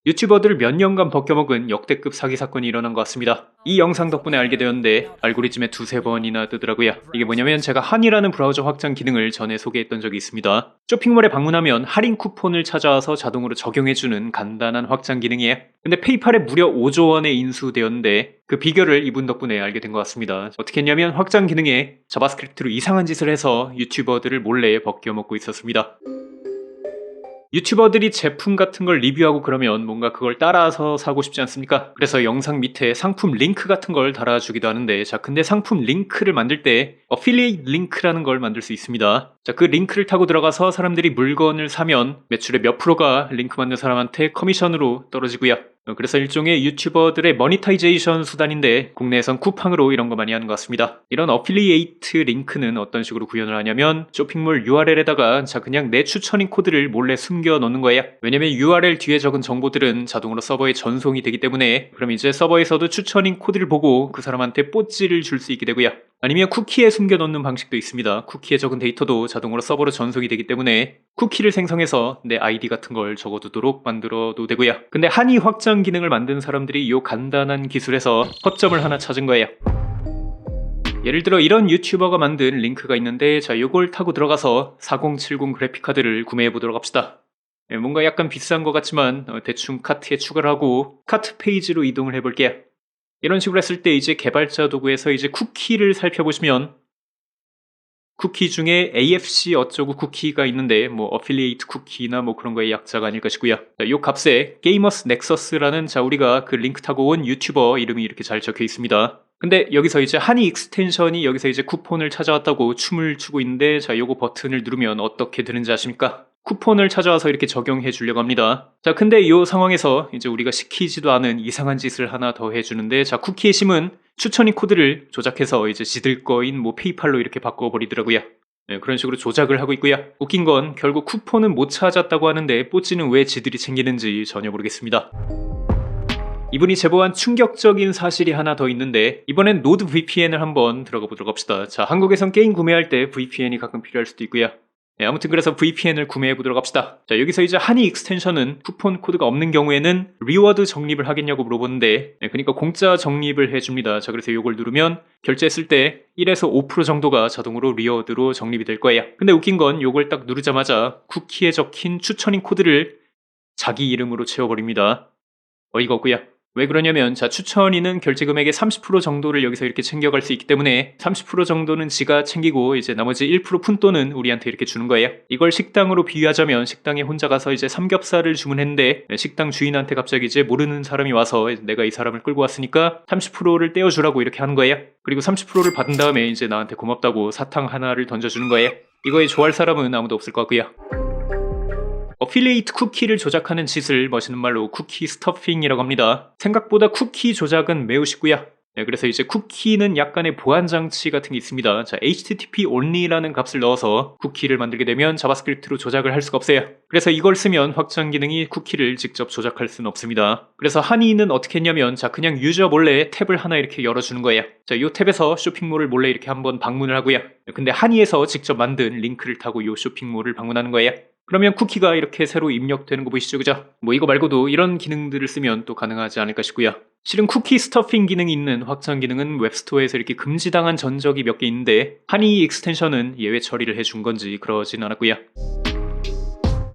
유튜버들 몇 년간 벗겨먹은 역대급 사기 사건이 일어난 것 같습니다. 이 영상 덕분에 알게 되었는데 알고리즘에 두세 번이나 뜨더라고요. 이게 뭐냐면 제가 한이라는 브라우저 확장 기능을 전에 소개했던 적이 있습니다. 쇼핑몰에 방문하면 할인 쿠폰을 찾아와서 자동으로 적용해주는 간단한 확장 기능이에요. 근데 페이팔에 무려 5조 원에 인수되었는데 그 비결을 이분 덕분에 알게 된 것 같습니다. 어떻게 했냐면 확장 기능에 자바스크립트로 이상한 짓을 해서 유튜버들을 몰래 벗겨먹고 있었습니다. 유튜버들이 제품 같은 걸 리뷰하고 그러면 뭔가 그걸 따라서 사고 싶지 않습니까? 그래서 영상 밑에 상품 링크 같은 걸 달아주기도 하는데, 자, 근데 상품 링크를 만들 때 어필리에이트 링크라는 걸 만들 수 있습니다. 자, 그 링크를 타고 들어가서 사람들이 물건을 사면 매출의 몇 프로가 링크 만든 사람한테 커미션으로 떨어지고요. 그래서 일종의 유튜버들의 머니타이제이션 수단인데 국내에선 쿠팡으로 이런 거 많이 하는 것 같습니다. 이런 어필리에이트 링크는 어떤 식으로 구현을 하냐면 쇼핑몰 URL에다가 자 그냥 내 추천인 코드를 몰래 숨겨 넣는 거예요. 왜냐면 URL 뒤에 적은 정보들은 자동으로 서버에 전송이 되기 때문에 그럼 이제 서버에서도 추천인 코드를 보고 그 사람한테 뽀찌를 줄 수 있게 되고요. 아니면 쿠키에 숨겨 넣는 방식도 있습니다. 쿠키에 적은 데이터도 자동으로 서버로 전송이 되기 때문에 쿠키를 생성해서 내 아이디 같은 걸 적어두도록 만들어도 되고요. 근데 한이 확장 기능을 만든 사람들이 이 간단한 기술에서 허점을 하나 찾은 거예요. 예를 들어 이런 유튜버가 만든 링크가 있는데 자 요걸 타고 들어가서 4070 그래픽카드를 구매해 보도록 합시다. 뭔가 약간 비싼 것 같지만 대충 카트에 추가를 하고 카트 페이지로 이동을 해볼게요. 이런 식으로 했을 때 이제 개발자 도구에서 이제 쿠키를 살펴보시면 쿠키 중에 AFC 어쩌고 쿠키가 있는데 뭐 어필리에이트 쿠키나 뭐 그런 거의 약자가 아닐 것이고요. 자, 요 값에 게이머스 넥서스라는 자 우리가 그 링크 타고 온 유튜버 이름이 이렇게 잘 적혀 있습니다. 근데 여기서 이제 한이 익스텐션이 여기서 이제 쿠폰을 찾아왔다고 춤을 추고 있는데 자 요거 버튼을 누르면 어떻게 되는지 아십니까? 쿠폰을 찾아와서 이렇게 적용해 주려고 합니다. 자, 근데 이 상황에서 이제 우리가 시키지도 않은 이상한 짓을 하나 더 해주는데 자, 쿠키의 심은 추천인 코드를 조작해서 이제 지들 거인 뭐 페이팔로 이렇게 바꿔버리더라고요. 네, 그런 식으로 조작을 하고 있고요. 웃긴 건 결국 쿠폰은 못 찾았다고 하는데 뽀찌는 왜 지들이 챙기는지 전혀 모르겠습니다. 이분이 제보한 충격적인 사실이 하나 더 있는데 이번엔 노드 VPN을 한번 들어가 보도록 합시다. 자, 한국에선 게임 구매할 때 VPN이 가끔 필요할 수도 있고요. 네, 아무튼 그래서 VPN을 구매해 보도록 합시다. 자, 여기서 이제 한이 익스텐션은 쿠폰 코드가 없는 경우에는 리워드 적립을 하겠냐고 물어보는데 그러니까 공짜 적립을 해줍니다. 자, 그래서 이걸 누르면 결제했을 때 1에서 5% 정도가 자동으로 리워드로 적립이 될 거예요. 근데 웃긴 건 이걸 딱 누르자마자 쿠키에 적힌 추천인 코드를 자기 이름으로 채워버립니다. 어이가 없고요. 왜 그러냐면 자 추천인은 결제 금액의 30% 정도를 여기서 이렇게 챙겨갈 수 있기 때문에 30% 정도는 지가 챙기고 이제 나머지 1% 푼돈은 우리한테 이렇게 주는 거예요. 이걸 식당으로 비유하자면 식당에 혼자 가서 이제 삼겹살을 주문했는데 식당 주인한테 갑자기 이제 모르는 사람이 와서 내가 이 사람을 끌고 왔으니까 30%를 떼어주라고 이렇게 하는 거예요. 그리고 30%를 받은 다음에 이제 나한테 고맙다고 사탕 하나를 던져주는 거예요. 이거에 좋아할 사람은 아무도 없을 것 같고요. 어필리에이트 쿠키를 조작하는 짓을 멋있는 말로 쿠키 스터핑이라고 합니다. 생각보다 쿠키 조작은 매우 쉽고요. 네, 그래서 이제 쿠키는 약간의 보안 장치 같은 게 있습니다. 자, HTTP only라는 값을 넣어서 쿠키를 만들게 되면 자바스크립트로 조작을 할 수가 없어요. 그래서 이걸 쓰면 확장 기능이 쿠키를 직접 조작할 수는 없습니다. 그래서 한이는 어떻게 했냐면 자 그냥 유저 몰래 탭을 하나 이렇게 열어주는 거예요. 자, 이 탭에서 쇼핑몰을 몰래 이렇게 한번 방문을 하고요. 근데 한이에서 직접 만든 링크를 타고 이 쇼핑몰을 방문하는 거예요. 그러면 쿠키가 이렇게 새로 입력되는 거 보이시죠, 그죠? 뭐 이거 말고도 이런 기능들을 쓰면 또 가능하지 않을까 싶고요. 실은 쿠키 스터핑 기능이 있는 확장 기능은 웹스토어에서 이렇게 금지당한 전적이 몇 개 있는데 한이 익스텐션은 예외 처리를 해준 건지 그러진 않았고요.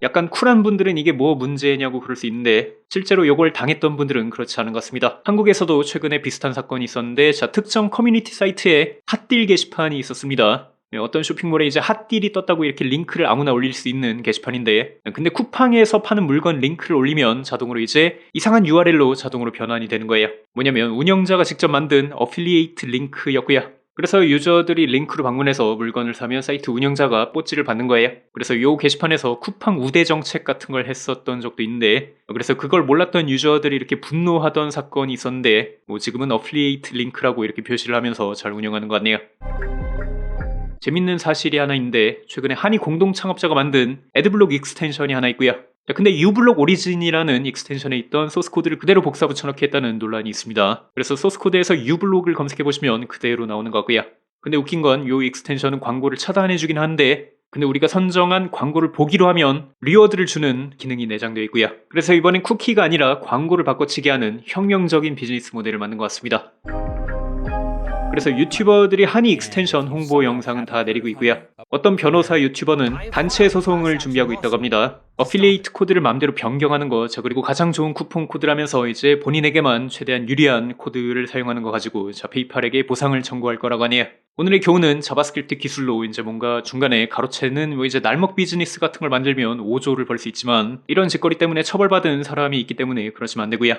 약간 쿨한 분들은 이게 뭐 문제냐고 그럴 수 있는데 실제로 이걸 당했던 분들은 그렇지 않은 것 같습니다. 한국에서도 최근에 비슷한 사건이 있었는데 자 특정 커뮤니티 사이트에 핫딜 게시판이 있었습니다. 어떤 쇼핑몰에 이제 핫딜이 떴다고 이렇게 링크를 아무나 올릴 수 있는 게시판인데 근데 쿠팡에서 파는 물건 링크를 올리면 자동으로 이제 이상한 URL로 자동으로 변환이 되는 거예요. 뭐냐면 운영자가 직접 만든 어필리에이트 링크였고요. 그래서 유저들이 링크로 방문해서 물건을 사면 사이트 운영자가 뽀찌를 받는 거예요. 그래서 이 게시판에서 쿠팡 우대 정책 같은 걸 했었던 적도 있는데 그래서 그걸 몰랐던 유저들이 이렇게 분노하던 사건이 있었는데 뭐 지금은 어필리에이트 링크라고 이렇게 표시를 하면서 잘 운영하는 것 같네요. 재밌는 사실이 하나 있는데 최근에 한이 공동 창업자가 만든 애드블록 익스텐션이 하나 있고요. 근데 유블록 오리진이라는 익스텐션에 있던 소스코드를 그대로 복사 붙여넣기 했다는 논란이 있습니다. 그래서 소스코드에서 유블록을 검색해보시면 그대로 나오는 것 같고요. 근데 웃긴 건 이 익스텐션은 광고를 차단해주긴 하는데 근데 우리가 선정한 광고를 보기로 하면 리워드를 주는 기능이 내장되어 있고요. 그래서 이번엔 쿠키가 아니라 광고를 바꿔치기 하는 혁명적인 비즈니스 모델을 만든 것 같습니다. 그래서 유튜버들이 하니 익스텐션 홍보 영상은 다 내리고 있고요. 어떤 변호사 유튜버는 단체 소송을 준비하고 있다고 합니다. 어필리에이트 코드를 마음대로 변경하는 거, 그리고 가장 좋은 쿠폰 코드라면서 이제 본인에게만 최대한 유리한 코드를 사용하는 거 가지고 페이팔에게 보상을 청구할 거라고 하네요. 오늘의 교훈은 자바스크립트 기술로 이제 뭔가 중간에 가로채는 이제 날먹 비즈니스 같은 걸 만들면 5조를 벌 수 있지만 이런 짓거리 때문에 처벌받은 사람이 있기 때문에 그러시면 안 되고요.